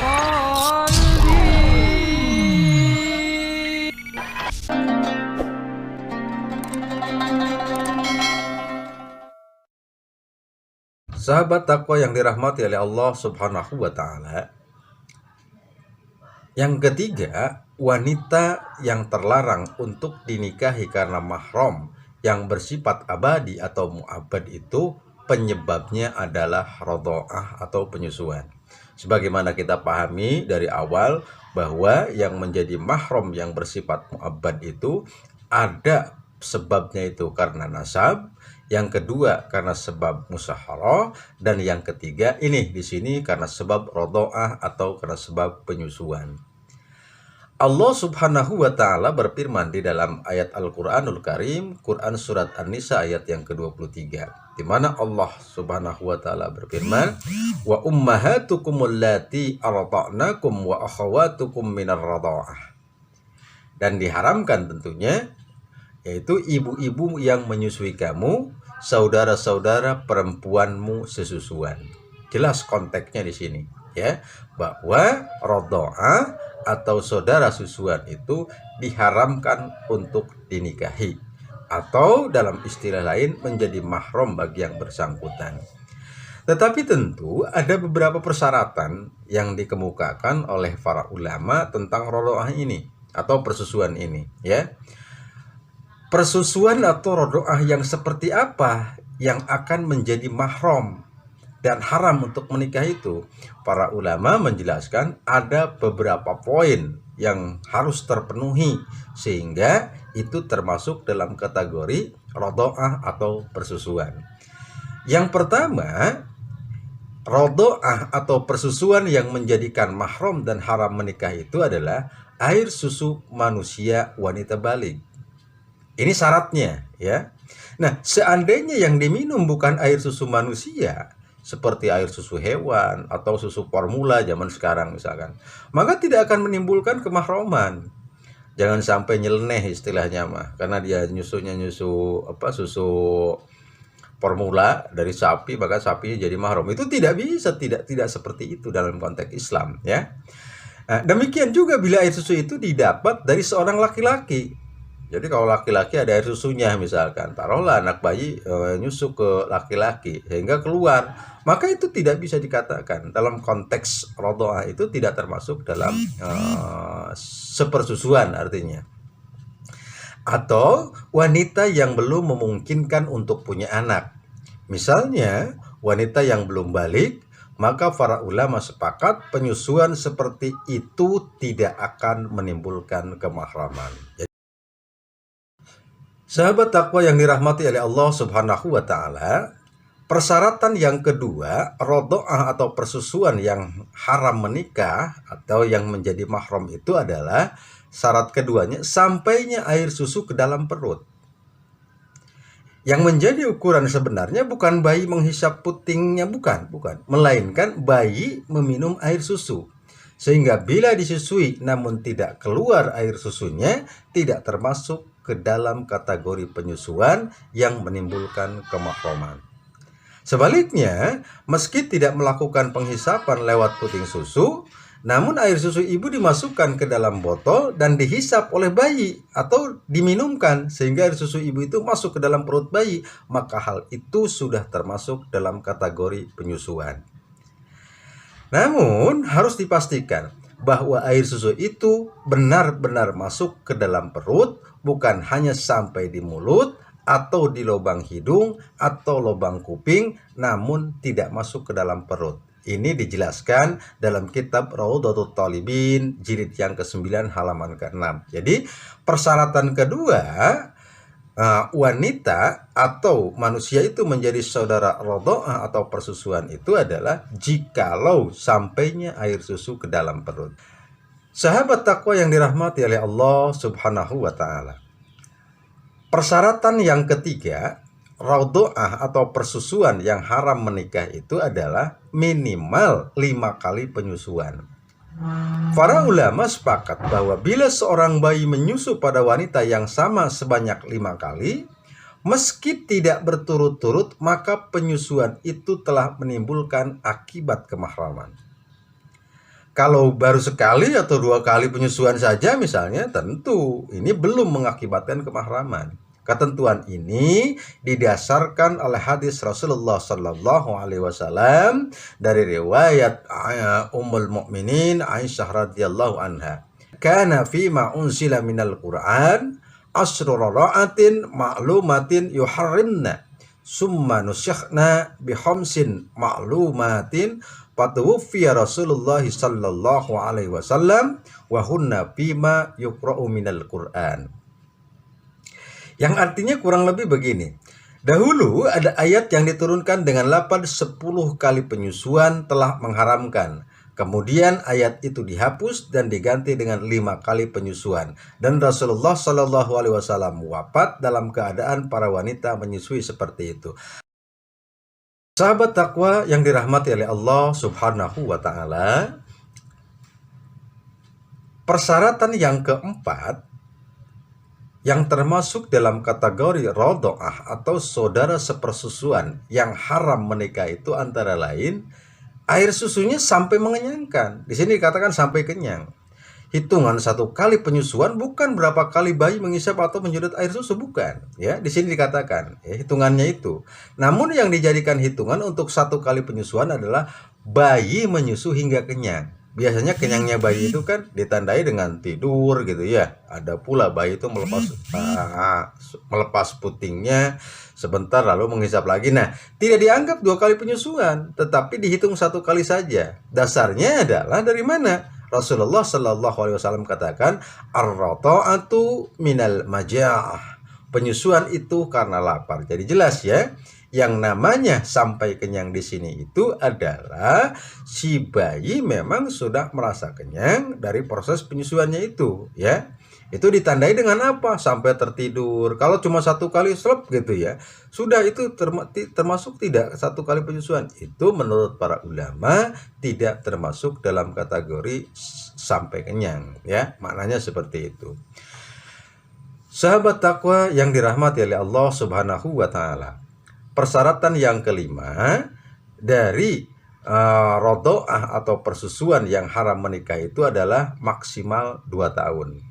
الضالين. Sahabat takwa yang dirahmati oleh Allah Subhanahu wa Ta'ala, yang ketiga, wanita yang terlarang untuk dinikahi karena mahram yang bersifat abadi atau mu'abbad itu penyebabnya adalah radha'ah atau penyusuan. Sebagaimana kita pahami dari awal bahwa yang menjadi mahram yang bersifat mu'abbad itu ada sebabnya itu karena nasab, yang kedua karena sebab musyaharah, dan yang ketiga ini di sini karena sebab radha'ah atau karena sebab penyusuan. Allah Subhanahu wa Ta'ala berfirman di dalam ayat Al-Qur'anul Karim, Quran surat An-Nisa ayat yang ke-23, di mana Allah Subhanahu wa Ta'ala berfirman, wa ummahatukum allati arda'nakum wa akhawatukum minar radha'ah. Dan diharamkan tentunya, yaitu ibu-ibu yang menyusui kamu, saudara-saudara perempuanmu sesusuan. Jelas konteksnya di sini, ya, bahwa radha'ah atau saudara susuan itu diharamkan untuk dinikahi, atau dalam istilah lain menjadi mahram bagi yang bersangkutan. Tetapi tentu ada beberapa persyaratan yang dikemukakan oleh para ulama tentang radha'ah ini atau persusuan ini, ya. Persusuan atau radha'ah yang seperti apa yang akan menjadi mahram dan haram untuk menikah itu? Para ulama menjelaskan ada beberapa poin yang harus terpenuhi sehingga itu termasuk dalam kategori radha'ah atau persusuan. Yang pertama, radha'ah atau persusuan yang menjadikan mahram dan haram menikah itu adalah air susu manusia wanita baligh. Ini syaratnya, ya. Nah, seandainya yang diminum bukan air susu manusia, seperti air susu hewan atau susu formula zaman sekarang misalkan, maka tidak akan menimbulkan kemahroman. Jangan sampai nyeleneh istilahnya mah, karena dia susu susu formula dari sapi, maka sapinya jadi mahram. Itu tidak bisa, tidak seperti itu dalam konteks Islam, ya. Nah, demikian juga bila air susu itu didapat dari seorang laki-laki. Jadi kalau laki-laki ada air susunya misalkan, taruhlah anak bayi nyusu ke laki-laki sehingga keluar, maka itu tidak bisa dikatakan dalam konteks radha'ah, itu tidak termasuk dalam sepersusuan artinya. Atau wanita yang belum memungkinkan untuk punya anak. Misalnya wanita yang belum balik, maka para ulama sepakat penyusuan seperti itu tidak akan menimbulkan kemahraman. Sahabat takwa yang dirahmati oleh Allah Subhanahu wa Ta'ala, persyaratan yang kedua, radha'ah atau persusuan yang haram menikah atau yang menjadi mahram itu adalah syarat keduanya sampainya air susu ke dalam perut. Yang menjadi ukuran sebenarnya bukan bayi menghisap putingnya, bukan, melainkan bayi meminum air susu. Sehingga bila disusui namun tidak keluar air susunya, tidak termasuk ke dalam kategori penyusuan yang menimbulkan kemahraman. Sebaliknya, meski tidak melakukan penghisapan lewat puting susu, namun air susu ibu dimasukkan ke dalam botol dan dihisap oleh bayi atau diminumkan sehingga air susu ibu itu masuk ke dalam perut bayi, maka hal itu sudah termasuk dalam kategori penyusuan. Namun harus dipastikan bahwa air susu itu benar-benar masuk ke dalam perut, bukan hanya sampai di mulut atau di lubang hidung atau lubang kuping, namun tidak masuk ke dalam perut. Ini dijelaskan dalam kitab Raudhatul Thalibin jilid yang ke-9 halaman ke-6. Jadi persyaratan kedua, wanita atau manusia itu menjadi saudara radha'ah atau persusuan itu adalah jikalau sampainya air susu ke dalam perut. Sahabat takwa yang dirahmati oleh Allah Subhanahu wa Ta'ala, persyaratan yang ketiga, radha'ah atau persusuan yang haram menikah itu adalah minimal 5 kali penyusuan. Para ulama sepakat bahwa bila seorang bayi menyusu pada wanita yang sama sebanyak 5 kali, meski tidak berturut-turut, maka penyusuan itu telah menimbulkan akibat kemahraman. Kalau baru sekali atau 2 kali penyusuan saja misalnya, tentu ini belum mengakibatkan kemahraman. Ketentuan ini didasarkan oleh hadis Rasulullah Sallallahu Alaihi Wasallam dari riwayat Ummul Mukminin Aisyah radhiyallahu anha. Kana fi ma unsila minal Qur'an asru ra'atin ma'lumatin yuharrimna summa nusyakhna bihamsin ma'lumatin Patuwfiya Rasulullah sallallahu alaihi wasallam wa hunna bima yuqra'u minal Qur'an. Yang artinya kurang lebih begini. Dahulu ada ayat yang diturunkan dengan lafaz 10 kali penyusuan telah mengharamkan. Kemudian ayat itu dihapus dan diganti dengan 5 kali penyusuan. Dan Rasulullah sallallahu alaihi wasallam wafat dalam keadaan para wanita menyusui seperti itu. Sahabat takwa yang dirahmati oleh Allah Subhanahu wa Ta'ala, persyaratan yang keempat yang termasuk dalam kategori rodho'ah atau saudara sepersusuan yang haram menikah itu antara lain air susunya sampai mengenyangkan. Di sini dikatakan sampai kenyang. Hitungan 1 kali penyusuan bukan berapa kali bayi mengisap atau menyedot air susu, bukan. Ya, di sini dikatakan ya, hitungannya itu. Namun yang dijadikan hitungan untuk 1 kali penyusuan adalah bayi menyusu hingga kenyang. Biasanya kenyangnya bayi itu kan ditandai dengan tidur gitu ya. Ada pula bayi itu melepas putingnya sebentar lalu mengisap lagi. Nah, tidak dianggap 2 kali penyusuan, tetapi dihitung 1 kali saja. Dasarnya adalah dari mana? Rasulullah Sallallahu Alaihi Wasallam katakan, ar-radha'atu minal maja'ah. Penyusuan itu karena lapar. Jadi jelas ya, yang namanya sampai kenyang di sini itu adalah si bayi memang sudah merasa kenyang dari proses penyusuannya itu, ya. Itu ditandai dengan apa? Sampai tertidur. Kalau cuma 1 kali slep gitu ya, sudah itu termasuk tidak 1 kali penyusuan. Itu menurut para ulama tidak termasuk dalam kategori sampai kenyang, ya. Maknanya seperti itu. Sahabat takwa yang dirahmati oleh Allah Subhanahu wa Ta'ala, persyaratan yang kelima dari rodho'ah atau persusuan yang haram menikah itu adalah maksimal 2 tahun.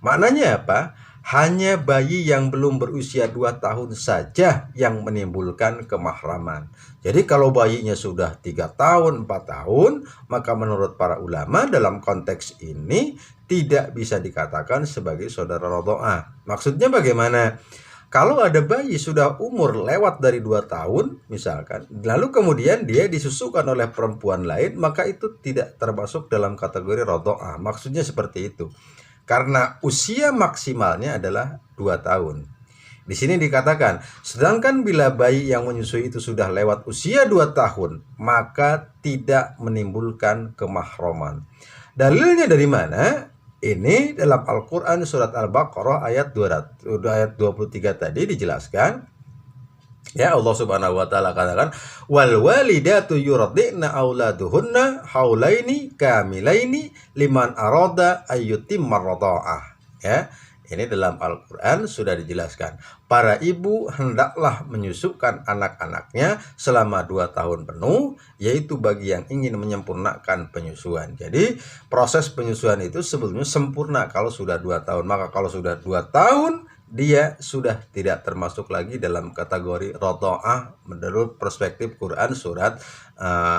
Maknanya apa? Hanya bayi yang belum berusia 2 tahun saja yang menimbulkan kemahraman. Jadi kalau bayinya sudah 3 tahun, 4 tahun, maka menurut para ulama dalam konteks ini tidak bisa dikatakan sebagai saudara rodho'ah. Maksudnya bagaimana? Kalau ada bayi sudah umur lewat dari 2 tahun misalkan, lalu kemudian dia disusukan oleh perempuan lain, maka itu tidak termasuk dalam kategori rodho'ah. Maksudnya seperti itu. Karena usia maksimalnya adalah 2 tahun. Di sini dikatakan, sedangkan bila bayi yang menyusui itu sudah lewat usia 2 tahun, maka tidak menimbulkan kemahroman. Dalilnya dari mana? Ini dalam Al-Quran surat Al-Baqarah ayat 23 tadi dijelaskan. Ya, Allah Subhanahu wa Ta'ala katakan, wal walidatu yurdi'na auladuhunna haulaini kamilaini liman arada ayyutimma radha'ah. Ya, ini dalam Al-Quran sudah dijelaskan. Para ibu hendaklah menyusukan anak-anaknya selama 2 tahun penuh, yaitu bagi yang ingin menyempurnakan penyusuan. Jadi proses penyusuan itu sebetulnya sempurna kalau sudah 2 tahun. Maka kalau sudah 2 tahun, dia sudah tidak termasuk lagi dalam kategori rodho'ah menurut perspektif Quran surat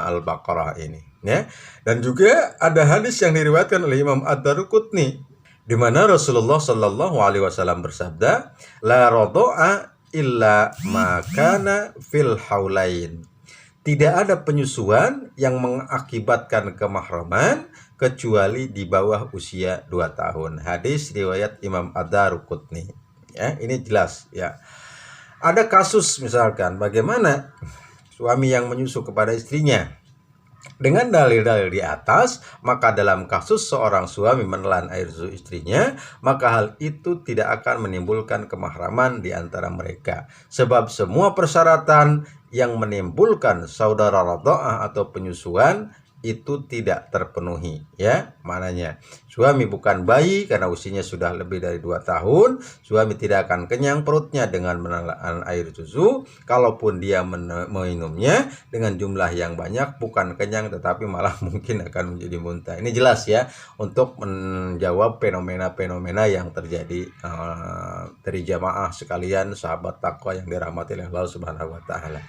Al-Baqarah ini, ya. Dan juga ada hadis yang diriwayatkan oleh Imam Ad-Darqutni di mana Rasulullah Shallallahu Alaihi Wasallam bersabda, la rodho'a illa makana fil haulain. Tidak ada penyusuan yang mengakibatkan kemahraman kecuali di bawah usia 2 tahun. Hadis riwayat Imam Ad-Darqutni. Ya, ini jelas ya. Ada kasus misalkan bagaimana suami yang menyusu kepada istrinya dengan dalil-dalil di atas, maka dalam kasus seorang suami menelan air susu istrinya, maka hal itu tidak akan menimbulkan kemahraman di antara mereka. Sebab semua persyaratan yang menimbulkan saudara rodho'ah atau penyusuan itu tidak terpenuhi, ya. Maknanya suami bukan bayi karena usianya sudah lebih dari 2 tahun, suami tidak akan kenyang perutnya dengan menelan air susu. Kalaupun dia meminumnya dengan jumlah yang banyak, bukan kenyang tetapi malah mungkin akan menjadi muntah. Ini jelas ya untuk menjawab fenomena-fenomena yang terjadi dari jamaah sekalian, sahabat takwa yang dirahmati oleh Allah Subhanahu wa taala.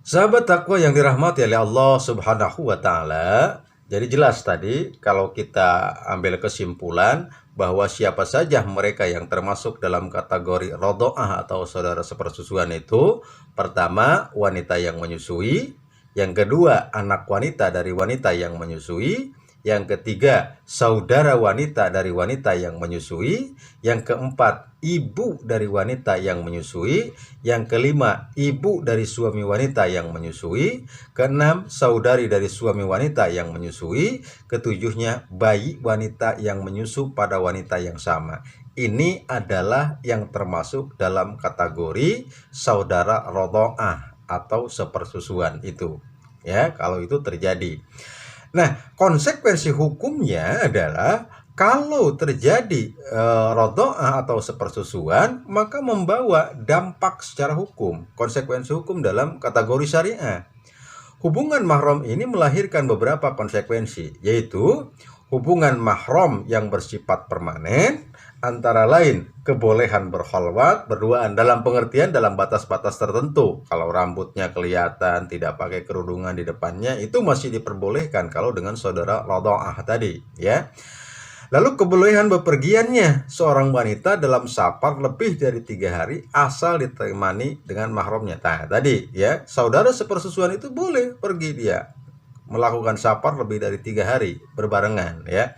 Sahabat takwa yang dirahmati oleh Allah Subhanahu wa taala, jadi jelas tadi kalau kita ambil kesimpulan bahwa siapa saja mereka yang termasuk dalam kategori rodho'ah atau saudara sepersusuan itu, pertama wanita yang menyusui, yang kedua anak wanita dari wanita yang menyusui, yang ketiga saudara wanita dari wanita yang menyusui, yang keempat ibu dari wanita yang menyusui, yang kelima ibu dari suami wanita yang menyusui, keenam saudari dari suami wanita yang menyusui, ketujuhnya bayi wanita yang menyusu pada wanita yang sama. Ini adalah yang termasuk dalam kategori saudara rodho'ah atau sepersusuan itu, ya, kalau itu terjadi. Nah, konsekuensi hukumnya adalah kalau terjadi rodho'ah atau sepersusuan, maka membawa dampak secara hukum, konsekuensi hukum dalam kategori syariah. Hubungan mahram ini melahirkan beberapa konsekuensi, yaitu hubungan mahram yang bersifat permanen, antara lain kebolehan berkhalwat berduaan dalam pengertian dalam batas-batas tertentu. Kalau rambutnya kelihatan, tidak pakai kerudungan di depannya, itu masih diperbolehkan kalau dengan saudara rodho'ah tadi, ya. Lalu kebolehan bepergiannya seorang wanita dalam safar lebih dari 3 hari asal ditemani dengan mahramnya. Nah, tadi ya, saudara sepersusuan itu boleh pergi dia melakukan safar lebih dari 3 hari berbarengan, ya.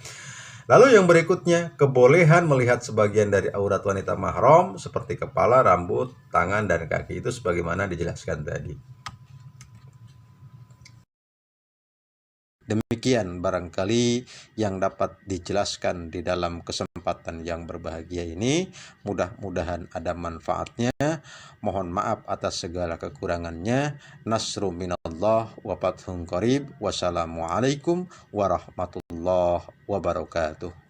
Lalu yang berikutnya, kebolehan melihat sebagian dari aurat wanita mahram seperti kepala, rambut, tangan, dan kaki, itu sebagaimana dijelaskan tadi. Demikian barangkali yang dapat dijelaskan di dalam kesempatan yang berbahagia ini. Mudah-mudahan ada manfaatnya. Mohon maaf atas segala kekurangannya. Nasru minallah wa fathun qarib. Wassalamualaikum warahmatullahi wabarakatuh.